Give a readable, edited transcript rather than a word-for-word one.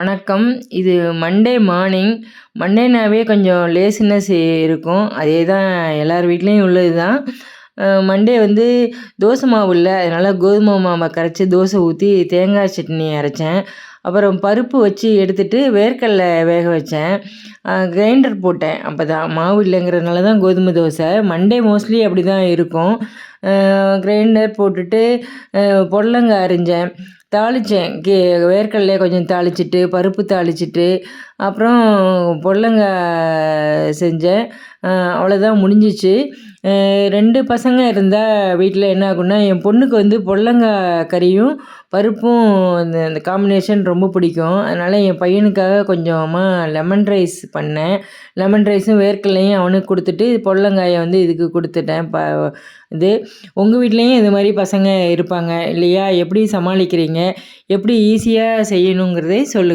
வணக்கம். இது Monday morning. மண்டேனாவே கொஞ்சம் லேசினஸ் இருக்கும். அதே தான் எல்லார் வீட்லேயும் உள்ளது தான். மண்டே வந்து தோசை மாவு இல்ல. அதனால கோதுமை மாவை கரைச்சி தோசை ஊற்றி தேங்காய் சட்னி அரைச்சேன். அப்புறம் பருப்பு வச்சு எடுத்துட்டு வேர்க்கடலை வேக வச்சேன். கிரைண்டர் போட்டேன். அப்போ தான் மாவு இல்லைங்கிறதுனால தான் கோதுமை தோசை. மண்டே மோஸ்ட்லி அப்படி தான் இருக்கும். கிரைண்டர் போட்டுட்டு பொடலங்காய் அரிஞ்சேன். தாளித்தேன். வேர்க்கடலைய கொஞ்சம் தாளிச்சிட்டு, பருப்பு தாளிச்சிட்டு, அப்புறம் பொடலங்காய் செஞ்சேன். அவ்வளோதான் முடிஞ்சிச்சு. 2 பசங்க இருந்தா வீட்ல என்ன ஆகும்னா, என் பொண்ணுக்கு வந்து பொடலங்காய் கறியும், பருப்பும் அந்த அந்த காம்பினேஷன் ரொம்ப பிடிக்கும். அதனால் என் பையனுக்காக கொஞ்சமா லெமன் ரைஸ் பண்ணேன். லெமன் ரைஸும் வேர்க்கடலையும் அவனுக்கு கொடுத்துட்டு, பொடலங்காய வந்து இதுக்கு கொடுத்துட்டேன். இது உங்கள் வீட்லேயும் இது மாதிரி பசங்க இருப்பாங்க இல்லையா? எப்படி சமாளிக்கிறீங்க? எப்படி ஈஸியாக செய்யணுங்கிறதை சொல்லுங்கள்.